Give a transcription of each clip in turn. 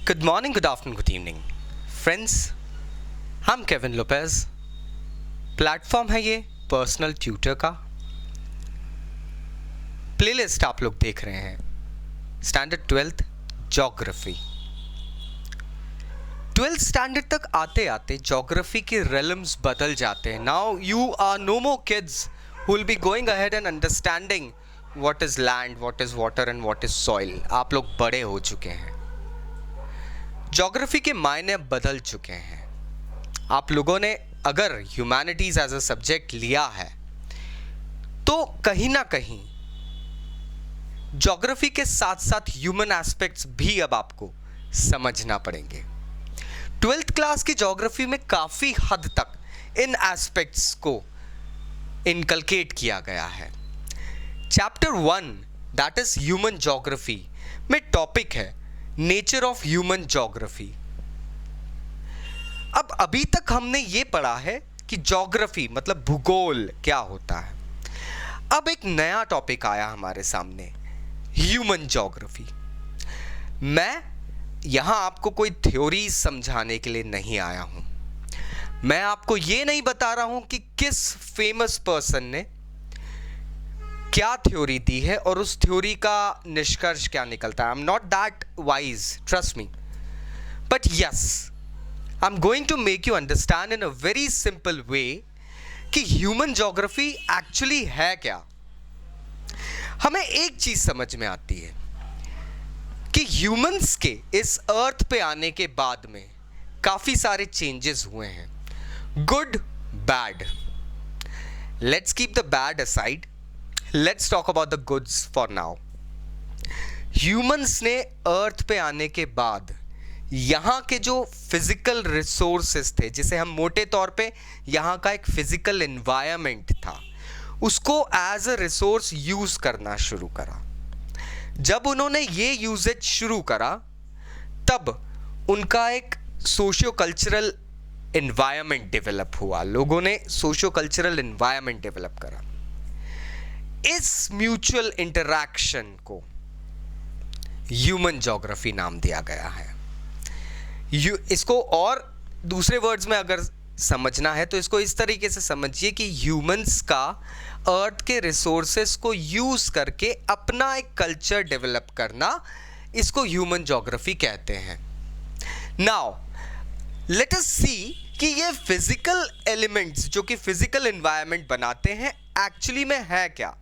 Good morning, good afternoon, good evening. Friends, I'm Kevin Lopez. Platform है ये personal tutor का. Playlist आप लोग देख रहे हैं. Standard 12th geography. 12th standard तक आते आते ज्योग्राफी के रेलम्स बदल जाते हैं. Now you are no more kids who will be going ahead and understanding what is land, what is water and what is soil. आप लोग बड़े हो चुके हैं. ज्योग्राफी के मायने बदल चुके हैं. आप लोगों ने अगर ह्यूमैनिटीज एज अ सब्जेक्ट लिया है तो कहीं ना कहीं ज्योग्राफी के साथ साथ ह्यूमन एस्पेक्ट्स भी अब आपको समझना पड़ेंगे. 12th क्लास की ज्योग्राफी में काफ़ी हद तक इन एस्पेक्ट्स को इनकलकेट किया गया है. Chapter 1 that is human geography में टॉपिक है नेचर ऑफ ह्यूमन ज्योग्राफी. अब अभी तक हमने ये पढ़ा है कि ज्योग्राफी मतलब भूगोल क्या होता है. अब एक नया टॉपिक आया हमारे सामने, ह्यूमन ज्योग्राफी. मैं यहां आपको कोई थ्योरी समझाने के लिए नहीं आया हूं. मैं आपको ये नहीं बता रहा हूं कि किस फेमस पर्सन ने क्या थ्योरी दी है और उस थ्योरी का निष्कर्ष क्या निकलता है. I am not that wise, trust me. But yes, I am going to make you understand in a very simple way कि ह्यूमन ज्योग्राफी एक्चुअली है क्या. हमें एक चीज समझ में आती है कि ह्यूमंस के इस अर्थ पे आने के बाद में काफी सारे चेंजेस हुए हैं. Good, bad. Let's keep the bad aside. Let's talk about the goods for now. Humans ने अर्थ पे आने के बाद यहाँ के जो फिजिकल रिसोर्सेस थे, जिसे हम मोटे तौर पे यहाँ का एक फिजिकल एनवायरनमेंट था, उसको एज अ रिसोर्स यूज करना शुरू करा. जब उन्होंने ये यूजेज शुरू करा तब उनका एक सोशियो कल्चरल एनवायरनमेंट डेवलप हुआ. लोगों ने सोशियो कल्चरल एनवायरनमेंट डेवलप करा. इस म्यूचुअल इंटरैक्शन को ह्यूमन ज्योग्राफी नाम दिया गया है. इसको और दूसरे वर्ड्स में अगर समझना है तो इसको इस तरीके से समझिए कि ह्यूमंस का अर्थ के रिसोर्सेस को यूज करके अपना एक कल्चर डेवलप करना, इसको ह्यूमन ज्योग्राफी कहते हैं. नाउ लेट अस सी कि ये फिजिकल एलिमेंट्स जो कि फिजिकल एनवायरनमेंट बनाते हैं एक्चुअली में है क्या.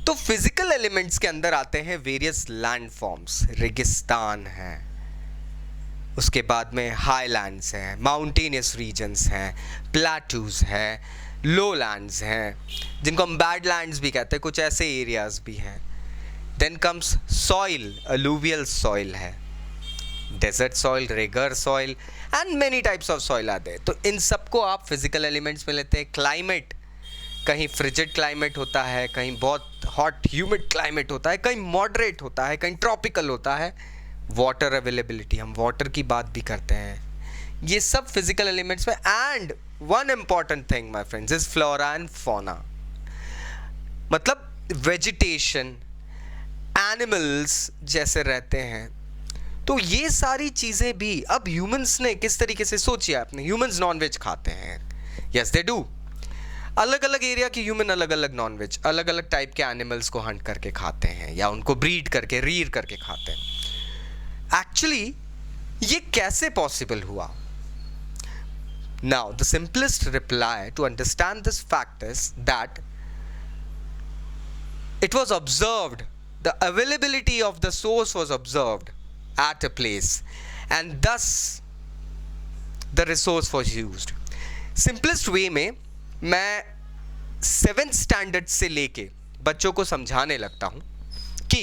तो फिजिकल एलिमेंट्स के अंदर आते हैं वेरियस लैंड फॉर्म्स. रेगिस्तान है, उसके बाद में हाईलैंड्स हैं, माउंटेनियस रीजन्स हैं, प्लेटूज हैं, लोलैंड्स हैं, जिनको हम बैडलैंड्स भी कहते हैं. कुछ ऐसे एरियाज भी हैं. Then comes soil. Alluvial soil है, desert soil, regur soil and many types of soil आते हैं. तो इन सबको आप फिजिकल एलिमेंट्स में लेते हैं. क्लाइमेट, कहीं फ्रिजिड क्लाइमेट होता है, कहीं बहुत हॉट ह्यूमिड क्लाइमेट होता है, कहीं मॉडरेट होता है, कहीं ट्रॉपिकल होता है. वाटर अवेलेबिलिटी, हम वाटर की बात भी करते हैं. ये सब फिजिकल एलिमेंट्स में. And one important thing my friends is flora and fauna. मतलब वेजिटेशन, एनिमल्स जैसे रहते हैं. तो ये सारी चीजें भी अब ह्यूमंस ने किस तरीके से, सोचिए आपने, ह्यूमंस नॉनवेज खाते हैं. Yes they do. अलग अलग एरिया के ह्यूमन अलग अलग नॉनवेज, अलग अलग टाइप के एनिमल्स को हंट करके खाते हैं या उनको ब्रीड करके, रीर करके खाते हैं. एक्चुअली ये कैसे पॉसिबल हुआ. Now the simplest reply to understand this fact is that it was observed, the availability of the source was observed at a place and thus the resource was used. Simplest way में मैं 7th standard से लेके बच्चों को समझाने लगता हूं कि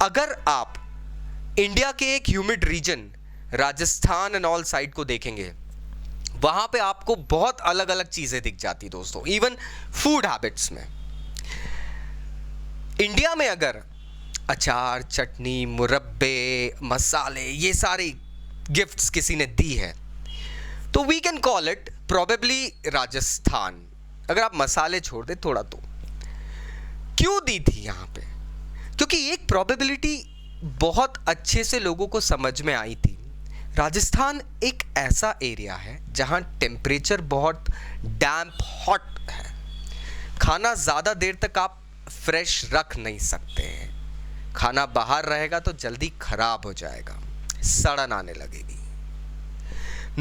अगर आप इंडिया के एक humid region Rajasthan and all side को देखेंगे, वहां पे आपको बहुत अलग अलग चीजें दिख जाती दोस्तों. इवन फूड हैबिट्स में इंडिया में अगर अचार, चटनी, मुरब्बे, मसाले, ये सारी गिफ्ट्स किसी ने दी है तो we can call it probably Rajasthan. अगर आप मसाले छोड़ दे थोड़ा, तो क्यों दी थी यहाँ पे? क्योंकि एक प्रोबेबिलिटी बहुत अच्छे से लोगों को समझ में आई थी। राजस्थान एक ऐसा एरिया है जहाँ टेम्परेचर बहुत डैम्प हॉट है। खाना ज़्यादा देर तक आप फ्रेश रख नहीं सकते हैं। खाना बाहर रहेगा तो जल्दी खराब हो जाएगा, सड़न आने लगेगी।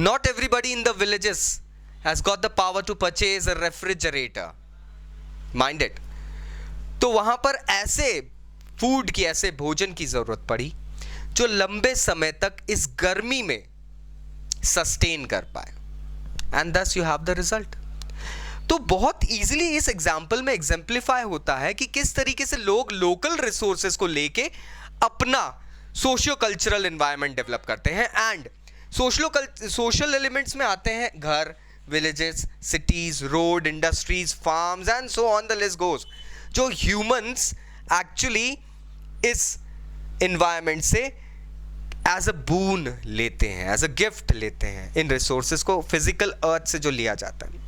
Not everybody in the villages has got the power to purchase a refrigerator. Mind it. तो वहां पर ऐसे फूड की, ऐसे भोजन की जरूरत पड़ी जो लंबे समय तक इस गर्मी में सस्टेन कर पाए, एंड दस यू हैव द रिजल्ट। तो बहुत इजीली इस एग्जाम्पल में एग्जाम्प्लीफाई होता है कि किस तरीके से लोग लोकल रिसोर्सेज को लेके अपना सोशियो कल्चरल एनवायरनमेंट डेवलप करते हैं। एंड सोशल एलिमेंट्स में आते हैं घर, villages, cities, road, industries, farms and so on the list goes, जो ह्यूमंस एक्चुअली इस एनवायरनमेंट से एज अ बून लेते हैं, एज अ गिफ्ट लेते हैं इन रिसोर्सेज को, फिजिकल अर्थ से जो लिया जाता है।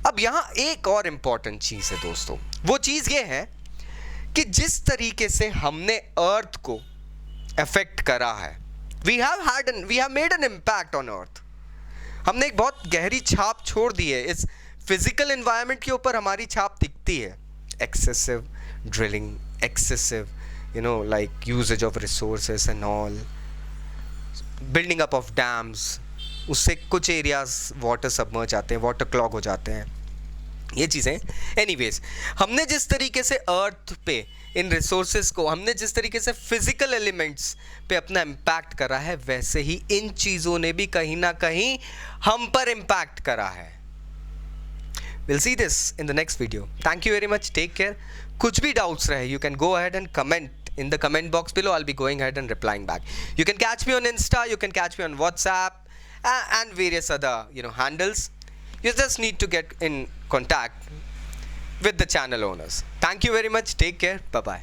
अब यहाँ एक और इंपॉर्टेंट चीज है दोस्तों, वो चीज ये है कि जिस तरीके से हमने अर्थ को अफेक्ट करा है, we have made an impact on Earth. हमने एक बहुत गहरी छाप छोड़ दी है इस फिजिकल एनवायरनमेंट के ऊपर, हमारी छाप दिखती है। Excessive drilling, excessive like usage of resources and all, building up of dams, उससे कुछ एरियाज वाटर सबमर्ज आते हैं, वाटर क्लॉग हो जाते हैं, ये चीज़ें। एनीवेज, हमने जिस तरीके से अर्थ पे इन रिसोर्सेज को, हमने जिस तरीके से फिजिकल एलिमेंट्स पे अपना इम्पैक्ट करा है, वैसे ही इन चीज़ों ने भी कहीं ना कहीं हम पर इम्पैक्ट करा है। We'll see this in the next video. Thank you very much. Take care. कुछ भी doubts रहे, you can go ahead and comment in the comment box below. I'll be going ahead and replying back. You can catch me on Insta, you can catch me on WhatsApp, and various other handles. You just need to get in contact with the channel owners. Thank you very much. Take care. Bye bye.